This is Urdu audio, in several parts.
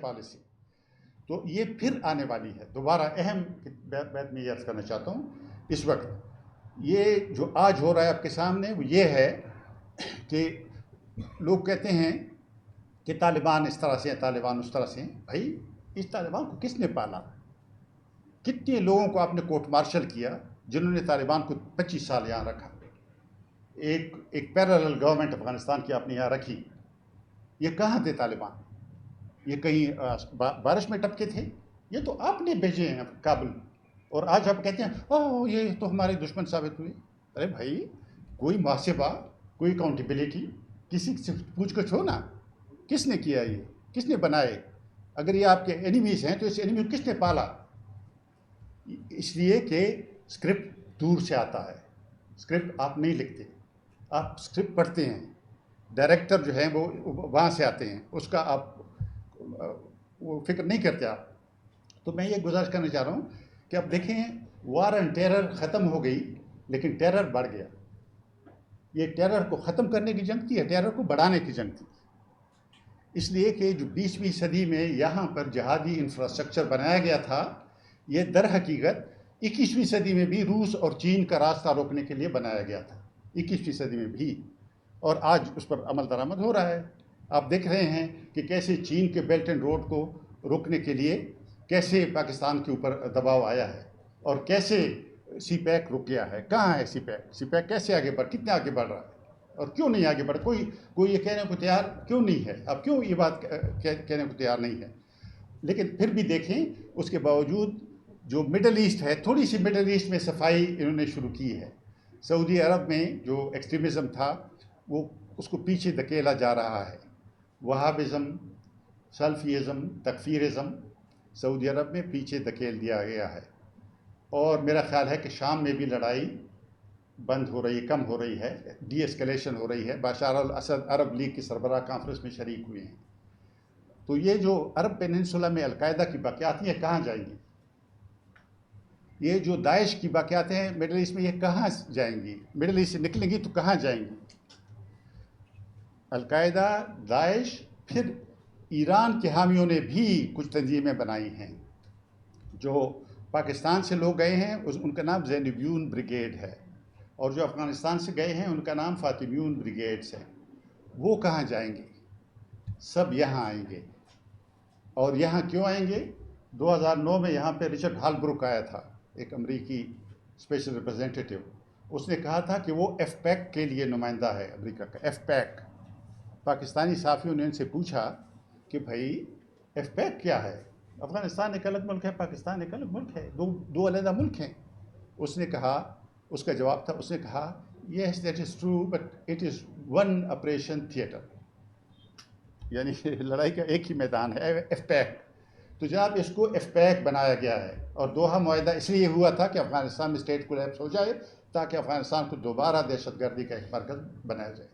پالیسی. تو یہ پھر آنے والی ہے دوبارہ. اہم بات میں یہ عرض کرنا چاہتا ہوں اس وقت یہ جو آج ہو رہا ہے آپ کے سامنے وہ یہ ہے کہ لوگ کہتے ہیں کہ طالبان اس طرح سے ہیں، طالبان اس طرح سے ہیں. بھائی اس طالبان کو کس نے پالا؟ کتنے لوگوں کو آپ نے کورٹ مارشل کیا جنہوں نے طالبان کو 25 سال یہاں رکھا؟ ایک پیرالل گورنمنٹ افغانستان کی آپ نے یہاں رکھی. یہ کہاں تھے طالبان؟ یہ کہیں بارش میں ٹپکے تھے؟ یہ تو آپ نے بھیجے ہیں کابل. اور آج آپ کہتے ہیں اوہ یہ تو ہمارے دشمن ثابت ہوئے. ارے بھائی کوئی محاسبہ، کوئی اکاؤنٹیبلٹی، کسی سے پوچھ گچھ ہو نا. کس نے کیا یہ؟ کس نے بنائے؟ اگر یہ آپ کے اینیمیز ہیں تو اس اینیمی کو کس نے پالا؟ اس لیے کہ اسکرپٹ دور سے آتا ہے. اسکرپٹ آپ نہیں لکھتے، آپ اسکرپٹ پڑھتے ہیں. ڈائریکٹر جو ہیں وہ وہاں سے آتے ہیں، اس کا آپ وہ فکر نہیں کرتے آپ. تو میں یہ گزارش کرنا چاہ رہا ہوں کہ اب دیکھیں وار اینڈ ٹیرر ختم ہو گئی لیکن ٹیرر بڑھ گیا. یہ ٹیرر کو ختم کرنے کی جنگ تھی یا ٹیرر کو بڑھانے کی جنگ تھی؟ اس لیے کہ جو 20ویں صدی میں یہاں پر جہادی انفراسٹرکچر بنایا گیا تھا یہ در حقیقت 21ویں صدی میں بھی روس اور چین کا راستہ روکنے کے لیے بنایا گیا تھا. 21ویں صدی میں بھی، اور آج اس پر عمل درآمد ہو رہا ہے. آپ دیکھ رہے ہیں کہ کیسے چین کے بیلٹ اینڈ روڈ کو روکنے کے لیے کیسے پاکستان کے اوپر دباؤ آیا ہے اور کیسے سی پیک رک گیا ہے. کہاں ہے سی پیک؟ سی پیک کیسے آگے کتنے آگے بڑھ رہا ہے اور کیوں نہیں آگے بڑھ؟ کوئی یہ کہنے کو تیار کیوں نہیں ہے؟ اب کیوں یہ بات کہنے کو تیار نہیں ہے؟ لیکن پھر بھی دیکھیں اس کے باوجود جو مڈل ایسٹ ہے، تھوڑی سی مڈل ایسٹ میں صفائی انہوں نے شروع کی ہے. سعودی عرب میں جو ایکسٹریمزم تھا وہ اس کو پیچھے دھکیلا جا رہا ہے. وہابزم، سلفیزم، تکفیرزم سعودی عرب میں پیچھے دھکیل دیا گیا ہے. اور میرا خیال ہے کہ شام میں بھی لڑائی بند ہو رہی ہے، کم ہو رہی ہے، ڈی ایسکلیشن ہو رہی ہے. بشار الاسد عرب لیگ کی سربراہ کانفرنس میں شریک ہوئے ہیں. تو یہ جو عرب پیننسولا میں القاعدہ کی باقیات ہیں یہ کہاں جائیں گی؟ یہ جو داعش کی باقیات ہیں مڈل ایسٹ میں یہ کہاں جائیں گی؟ مڈل ایسٹ سے نکلیں گی تو کہاں جائیں گی؟ القاعدہ، داعش، پھر ایران کے حامیوں نے بھی کچھ تنظیمیں بنائی ہیں. جو پاکستان سے لوگ گئے ہیں ان کا نام زینبیون بریگیڈ ہے، اور جو افغانستان سے گئے ہیں ان کا نام فاطمیون بریگیڈز ہے. وہ کہاں جائیں گے؟ سب یہاں آئیں گے. اور یہاں کیوں آئیں گے؟ 2009 میں یہاں پہ رچرڈ ہالبروک آیا تھا، ایک امریکی اسپیشل ریپرزینٹیٹیو. اس نے کہا تھا کہ وہ ایف پیک کے لیے نمائندہ ہے امریکہ کا. F pack. پاکستانی صحافیوں نے ان سے پوچھا کہ بھائی ایف پیک کیا ہے؟ افغانستان ایک الگ ملک ہے، پاکستان ایک الگ ملک ہے، دو علیحدہ ملک ہیں. اس نے کہا، اس کا جواب تھا، اس نے کہا yes that is true but it is one operation theatre. یعنی لڑائی کا ایک ہی میدان ہے، ایف پیک. تو جناب اس کو ایف پیک بنایا گیا ہے. اور دوحہ معاہدہ اس لیے ہوا تھا کہ افغانستان میں اسٹیٹ کولیپس ہو جائے تاکہ افغانستان کو دوبارہ دہشت گردی کا ایک مرکز بنایا جائے.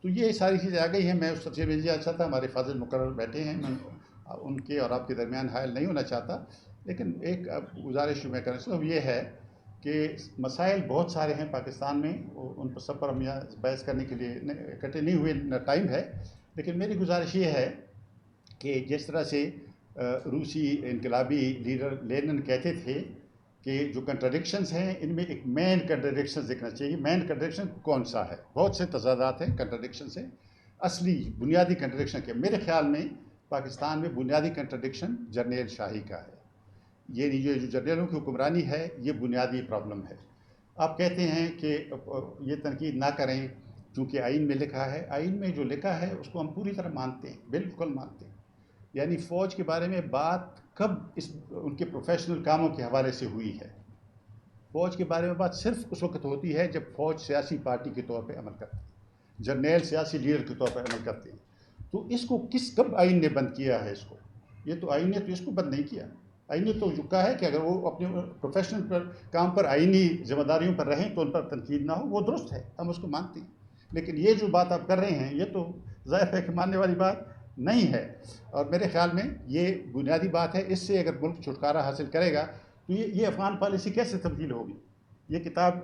تو یہ ساری چیزیں آ گئی ہیں. میں اس تفصیل میں نہیں جانا چاہتا، ہمارے فاضل مقرر بیٹھے ہیں، میں ان کے اور آپ کے درمیان حائل نہیں ہونا چاہتا. لیکن ایک گزارش میں کرنا چاہتا ہوں یہ ہے کہ مسائل بہت سارے ہیں پاکستان میں، ان پر سب پر ہم یہاں بحث کرنے کے لیے اکٹھے نہیں ہوئے، نہ ٹائم ہے. لیکن میری گزارش یہ ہے کہ جس طرح سے روسی انقلابی لیڈر لینن کہتے تھے کہ جو کنٹرڈکشنز ہیں ان میں ایک مین کنٹرڈکشن دیکھنا چاہیے. مین کنٹرڈکشن کون سا ہے؟ بہت سے تضادات ہیں کنٹرڈکشن سے. اصلی بنیادی کنٹرڈکشن کیا؟ میرے خیال میں پاکستان میں بنیادی کنٹرڈکشن جرنیل شاہی کا ہے. یہ جو جرنیلوں کی حکمرانی ہے یہ بنیادی پرابلم ہے. آپ کہتے ہیں کہ یہ تنقید نہ کریں چونکہ آئین میں لکھا ہے. آئین میں جو لکھا ہے اس کو ہم پوری طرح مانتے ہیں، بالکل مانتے ہیں. یعنی فوج کے بارے میں بات کب ان کے پروفیشنل کاموں کے حوالے سے ہوئی ہے؟ فوج کے بارے میں بات صرف اس وقت ہوتی ہے جب فوج سیاسی پارٹی کے طور پہ عمل کرتی ہے، جرنیل سیاسی لیڈر کے طور پر عمل کرتے ہیں. تو اس کو کب آئین نے بند کیا ہے؟ اس کو یہ تو آئین نے تو اس کو بند نہیں کیا. آئین نے تو جو کہا ہے کہ اگر وہ اپنے پروفیشنل کام پر آئینی ذمہ داریوں پر رہیں تو ان پر تنقید نہ ہو. وہ درست ہے، ہم اس کو مانتے ہیں. لیکن یہ جو بات آپ کر رہے ہیں یہ تو ظاہر ہے کہ ماننے والی بات نہیں ہے. اور میرے خیال میں یہ بنیادی بات ہے. اس سے اگر ملک چھٹکارا حاصل کرے گا تو یہ افغان پالیسی کیسے تبدیل ہوگی؟ یہ کتاب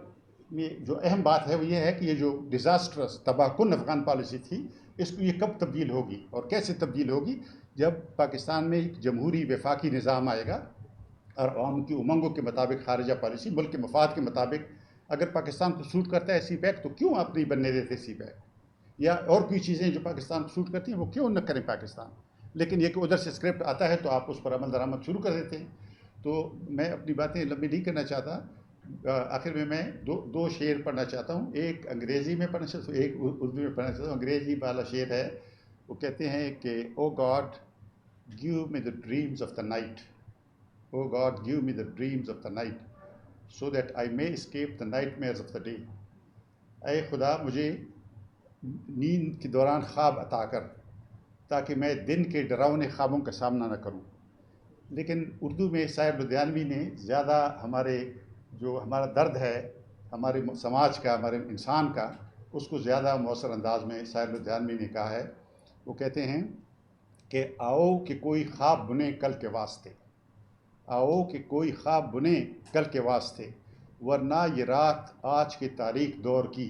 میں جو اہم بات ہے وہ یہ ہے کہ یہ جو ڈیزاسٹرس تباہ کن افغان پالیسی تھی اس کو یہ کب تبدیل ہوگی اور کیسے تبدیل ہوگی؟ جب پاکستان میں ایک جمہوری وفاقی نظام آئے گا اور عوام کی امنگوں کے مطابق خارجہ پالیسی، ملک کے مفاد کے مطابق اگر پاکستان کو سوٹ کرتا ہے سی پیک تو کیوں آپ نہیں بننے دیتے سی پیک؟ یا اور کوئی چیزیں جو پاکستان کو سوٹ کرتی ہیں وہ کیوں نہ کریں پاکستان؟ لیکن یہ کہ ادھر سے اسکرپٹ آتا ہے تو آپ اس پر عمل درآمد شروع کر دیتے ہیں. تو میں اپنی باتیں لمبی نہیں کرنا چاہتا. آخر میں دو شعر پڑھنا چاہتا ہوں. ایک انگریزی میں پڑھنا چاہتا ہوں، ایک اردو میں پڑھنا چاہتا ہوں. انگریزی والا شعر ہے، وہ کہتے ہیں کہ O God give me the dreams of the night, O God give me the dreams of the night so that I may escape the nightmares of the day. اے خدا مجھے نیند کے دوران خواب عطا کر تاکہ میں دن کے ڈراؤنے خوابوں کا سامنا نہ کروں. لیکن اردو میں ساحر لدھیانوی نے زیادہ ہمارا درد ہے ہمارے سماج کا، ہمارے انسان کا، اس کو زیادہ مؤثر انداز میں ساحر لدھیانوی نے کہا ہے. وہ کہتے ہیں کہ آؤ کہ کوئی خواب بنے کل کے واسطے، آؤ کہ کوئی خواب بنے کل کے واسطے، ورنہ یہ رات آج کے تاریک دور کی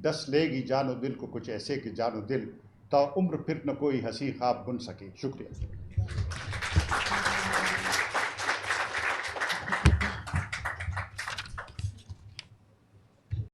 ڈس لے گی جان و دل کو کچھ ایسے کہ جان و دل تا عمر پھر نہ کوئی ہنسی خواب بن سکے. شکریہ.